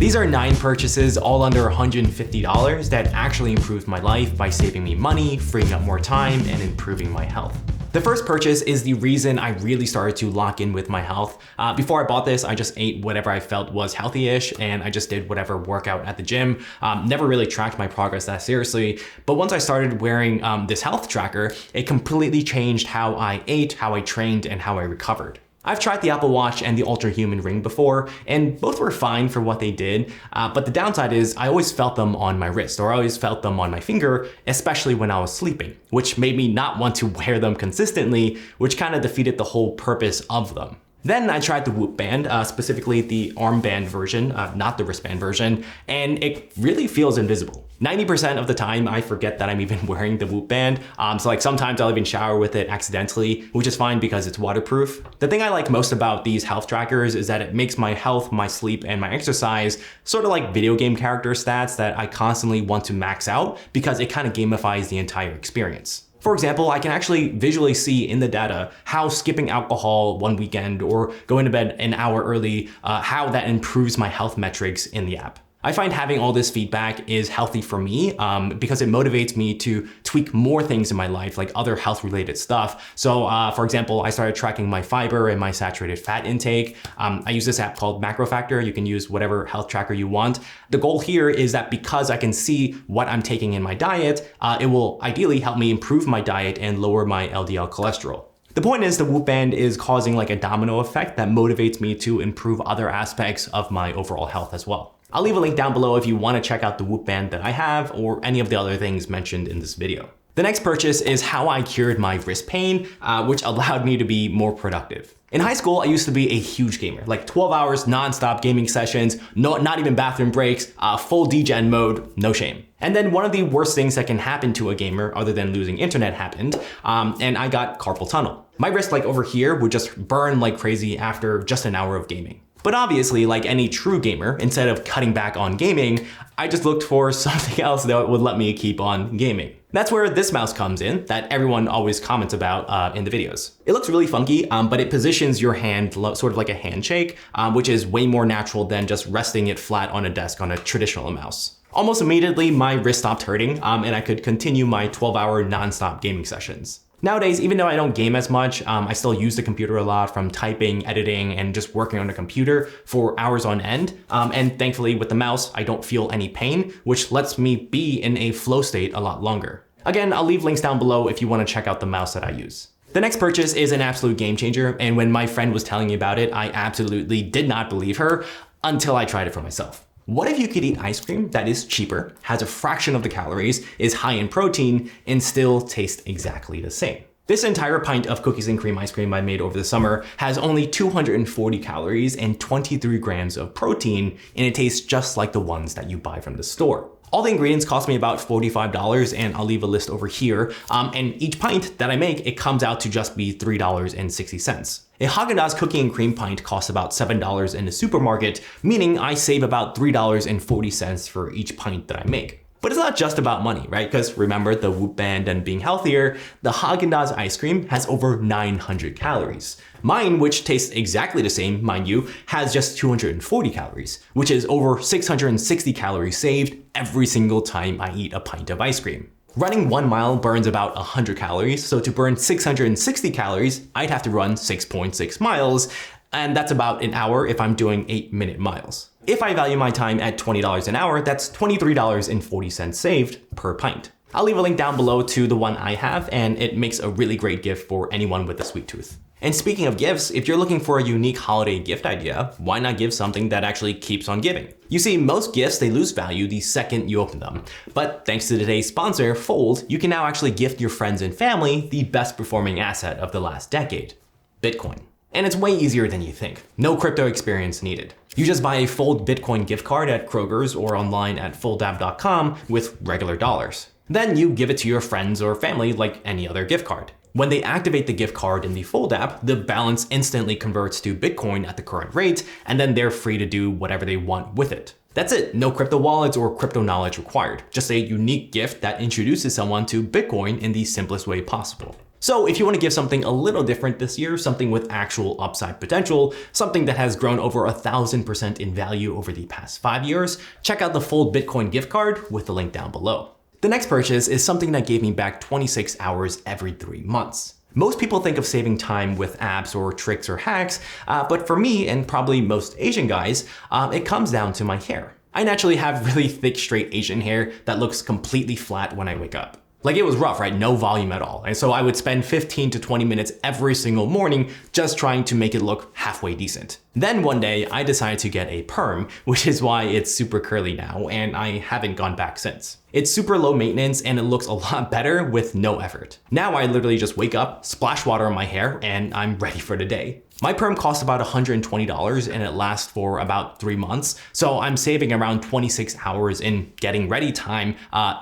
These are 9 purchases all under $150 that actually improved my life by saving me money, freeing up more time, and improving my health. The first purchase is the reason I really started to lock in with my health. Before I bought this, I just ate whatever I felt was healthy-ish, and I just did whatever workout at the gym. Never really tracked my progress that seriously. But once I started wearing this health tracker, it completely changed how I ate, how I trained, and how I recovered. I've tried the Apple Watch and the Ultra Human Ring before, and both were fine for what they did, but the downside is I always felt them on my wrist, or I always felt them on my finger, especially when I was sleeping, which made me not want to wear them consistently, which kind of defeated the whole purpose of them. Then I tried the Whoop band, specifically the armband version, not the wristband version, and it really feels invisible. 90% of the time I forget that I'm even wearing the Whoop band, so like sometimes I'll even shower with it accidentally, which is fine because it's waterproof. The thing I like most about these health trackers is that it makes my health, my sleep, and my exercise sort of like video game character stats that I constantly want to max out because it kind of gamifies the entire experience. For example, I can actually visually see in the data how skipping alcohol one weekend or going to bed an hour early, how that improves my health metrics in the app. I find having all this feedback is healthy for me because it motivates me to tweak more things in my life, like other health related stuff. So for example, I started tracking my fiber and my saturated fat intake. I use this app called Macro Factor. You can use whatever health tracker you want. The goal here is that because I can see what I'm taking in my diet, it will ideally help me improve my diet and lower my LDL cholesterol. The point is the Whoop band is causing like a domino effect that motivates me to improve other aspects of my overall health as well. I'll leave a link down below if you want to check out the Whoop band that I have or any of the other things mentioned in this video. The next purchase is how I cured my wrist pain, which allowed me to be more productive. In high school, I used to be a huge gamer, like 12 hours nonstop gaming sessions, not even bathroom breaks, full degen mode, no shame. And then one of the worst things that can happen to a gamer other than losing internet happened, and I got carpal tunnel. My wrist like over here would just burn like crazy after just an hour of gaming. But obviously, like any true gamer, instead of cutting back on gaming, I just looked for something else that would let me keep on gaming. That's where this mouse comes in that everyone always comments about in the videos. It looks really funky, but it positions your hand sort of like a handshake, which is way more natural than just resting it flat on a desk on a traditional mouse. Almost immediately, my wrist stopped hurting, and I could continue my 12-hour nonstop gaming sessions. Nowadays, even though I don't game as much, I still use the computer a lot from typing, editing, and just working on the computer for hours on end. And thankfully with the mouse, I don't feel any pain, which lets me be in a flow state a lot longer. Again, I'll leave links down below if you want to check out the mouse that I use. The next purchase is an absolute game changer, and when my friend was telling me about it, I absolutely did not believe her until I tried it for myself. What if you could eat ice cream that is cheaper, has a fraction of the calories, is high in protein, and still tastes exactly the same? This entire pint of cookies and cream ice cream I made over the summer has only 240 calories and 23 grams of protein, and it tastes just like the ones that you buy from the store. All the ingredients cost me about $45, and I'll leave a list over here. And each pint that I make, it comes out to just be $3.60. A Haagen-Dazs cookie and cream pint costs about $7 in the supermarket, meaning I save about $3.40 for each pint that I make. But it's not just about money, right? Because remember the Whoop band and being healthier, the Haagen-Dazs ice cream has over 900 calories. Mine, which tastes exactly the same, mind you, has just 240 calories, which is over 660 calories saved every single time I eat a pint of ice cream. Running 1 mile burns about 100 calories, so to burn 660 calories, I'd have to run 6.6 miles, and that's about an hour if I'm doing 8-minute miles. If I value my time at $20 an hour, that's $23.40 saved per pint. I'll leave a link down below to the one I have, and it makes a really great gift for anyone with a sweet tooth. And speaking of gifts, if you're looking for a unique holiday gift idea, why not give something that actually keeps on giving? You see, most gifts, they lose value the second you open them. But thanks to today's sponsor, Fold, you can now actually gift your friends and family the best performing asset of the last decade, Bitcoin. And it's way easier than you think. No crypto experience needed. You just buy a Fold Bitcoin gift card at Kroger's or online at foldapp.com with regular dollars. Then you give it to your friends or family like any other gift card. When they activate the gift card in the Fold app, the balance instantly converts to Bitcoin at the current rate, and then they're free to do whatever they want with it. That's it, no crypto wallets or crypto knowledge required. Just a unique gift that introduces someone to Bitcoin in the simplest way possible. So if you want to give something a little different this year, something with actual upside potential, something that has grown over 1,000% in value over the past 5 years, check out the full Bitcoin gift card with the link down below. The next purchase is something that gave me back 26 hours every 3 months. Most people think of saving time with apps or tricks or hacks, but for me and probably most Asian guys, it comes down to my hair. I naturally have really thick, straight Asian hair that looks completely flat when I wake up. Like it was rough, right? No volume at all. And so I would spend 15 to 20 minutes every single morning just trying to make it look halfway decent. Then one day I decided to get a perm, which is why it's super curly now, and I haven't gone back since. It's super low maintenance and it looks a lot better with no effort. Now I literally just wake up, splash water on my hair, and I'm ready for the day. My perm costs about $120 and it lasts for about 3 months. So I'm saving around 26 hours in getting ready time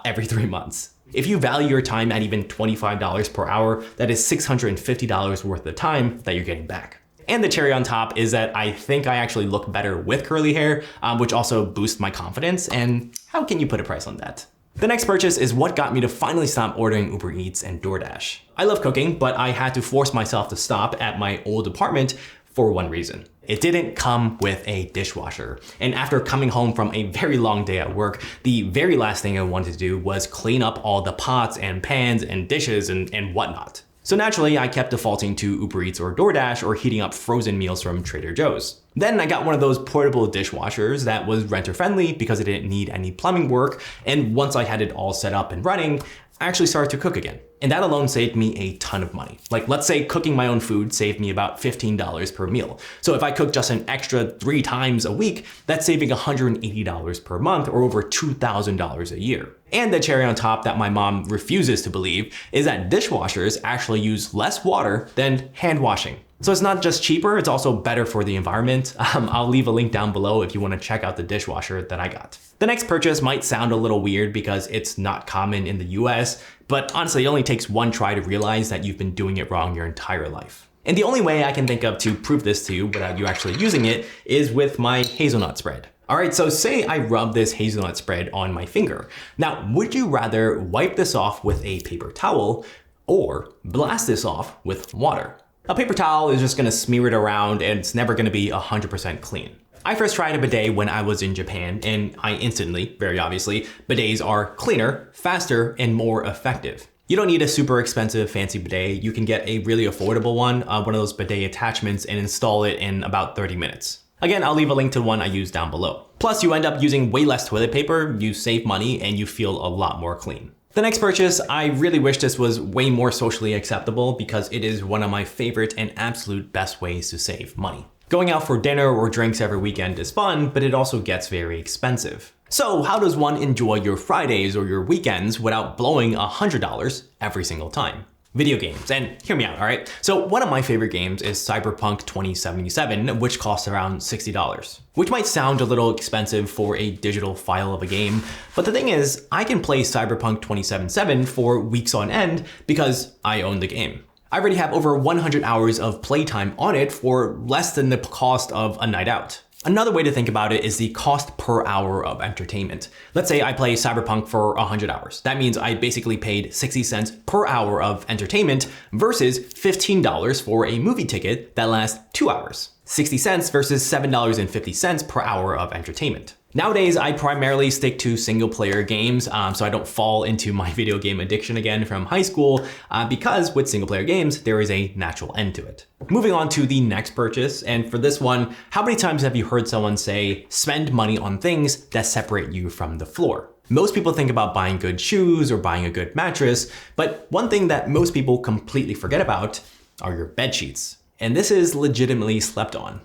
every 3 months. If you value your time at even $25 per hour, that is $650 worth of time that you're getting back. And the cherry on top is that I think I actually look better with curly hair, which also boosts my confidence. And how can you put a price on that? The next purchase is what got me to finally stop ordering Uber Eats and DoorDash. I love cooking, but I had to force myself to stop at my old apartment for one reason. It didn't come with a dishwasher. And after coming home from a very long day at work, the very last thing I wanted to do was clean up all the pots and pans and dishes and whatnot. So naturally, I kept defaulting to Uber Eats or DoorDash or heating up frozen meals from Trader Joe's. Then I got one of those portable dishwashers that was renter friendly because it didn't need any plumbing work. And once I had it all set up and running, I actually started to cook again. And that alone saved me a ton of money. Like let's say cooking my own food saved me about $15 per meal. So if I cook just an extra 3 times a week, that's saving $180 per month or over $2,000 a year. And the cherry on top that my mom refuses to believe is that dishwashers actually use less water than hand washing. So it's not just cheaper, it's also better for the environment. I'll leave a link down below if you want to check out the dishwasher that I got. The next purchase might sound a little weird because it's not common in the US, but honestly, it only takes one try to realize that you've been doing it wrong your entire life. And the only way I can think of to prove this to you without you actually using it is with my hazelnut spread. All right, so say I rub this hazelnut spread on my finger. Now, would you rather wipe this off with a paper towel or blast this off with water? A paper towel is just gonna smear it around and it's never gonna be 100% clean. I first tried a bidet when I was in Japan and I instantly, very obviously, bidets are cleaner, faster, and more effective. You don't need a super expensive fancy bidet. You can get a really affordable one of those bidet attachments and install it in about 30 minutes. Again, I'll leave a link to one I use down below. Plus you end up using way less toilet paper, you save money, and you feel a lot more clean. The next purchase, I really wish this was way more socially acceptable because it is one of my favorite and absolute best ways to save money. Going out for dinner or drinks every weekend is fun, but it also gets very expensive. So how does one enjoy your Fridays or your weekends without blowing $100 every single time? Video games, and hear me out, all right? So one of my favorite games is Cyberpunk 2077, which costs around $60, which might sound a little expensive for a digital file of a game, but the thing is, I can play Cyberpunk 2077 for weeks on end because I own the game. I already have over 100 hours of playtime on it for less than the cost of a night out. Another way to think about it is the cost per hour of entertainment. Let's say I play Cyberpunk for 100 hours. That means I basically paid 60 cents per hour of entertainment versus $15 for a movie ticket that lasts 2 hours. 60 cents versus $7.50 per hour of entertainment. Nowadays, I primarily stick to single player games so I don't fall into my video game addiction again from high school because with single player games, there is a natural end to it. Moving on to the next purchase, and for this one, how many times have you heard someone say, spend money on things that separate you from the floor? Most people think about buying good shoes or buying a good mattress, but one thing that most people completely forget about are your bed sheets. And this is legitimately slept on.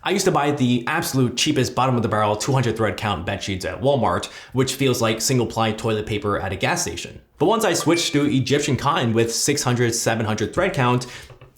I used to buy the absolute cheapest bottom of the barrel 200 thread count bed sheets at Walmart, which feels like single ply toilet paper at a gas station. But once I switched to Egyptian cotton with 600, 700 thread count,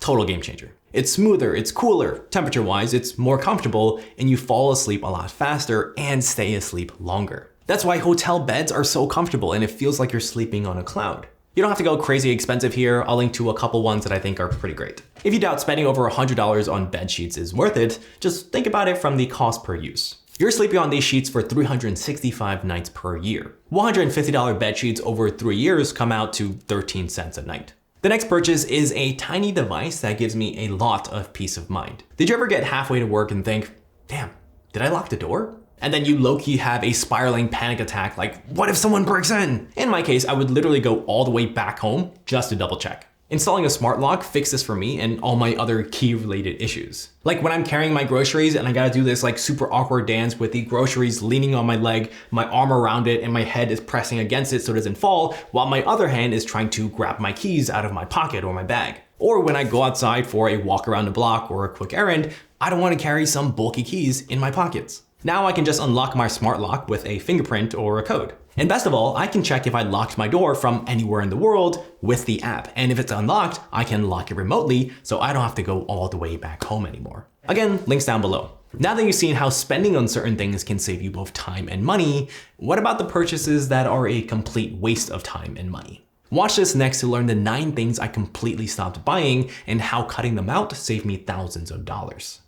total game changer. It's smoother, it's cooler, temperature wise, it's more comfortable, and you fall asleep a lot faster and stay asleep longer. That's why hotel beds are so comfortable and it feels like you're sleeping on a cloud. You don't have to go crazy expensive here. I'll link to a couple ones that I think are pretty great. If you doubt spending over $100 on bed sheets is worth it, just think about it from the cost per use. You're sleeping on these sheets for 365 nights per year. $150 bed sheets over 3 years come out to 13 cents a night. The next purchase is a tiny device that gives me a lot of peace of mind. Did you ever get halfway to work and think, damn, did I lock the door? And then you low-key have a spiraling panic attack like, what if someone breaks in? In my case, I would literally go all the way back home just to double check. Installing a smart lock fixed this for me and all my other key related issues. Like when I'm carrying my groceries and I gotta do this like super awkward dance with the groceries leaning on my leg, my arm around it, and my head is pressing against it so it doesn't fall, while my other hand is trying to grab my keys out of my pocket or my bag. Or when I go outside for a walk around the block or a quick errand, I don't wanna carry some bulky keys in my pockets. Now I can just unlock my smart lock with a fingerprint or a code. And best of all, I can check if I locked my door from anywhere in the world with the app. And if it's unlocked, I can lock it remotely so I don't have to go all the way back home anymore. Again, links down below. Now that you've seen how spending on certain things can save you both time and money, what about the purchases that are a complete waste of time and money? Watch this next to learn the 9 things I completely stopped buying and how cutting them out saved me thousands of dollars.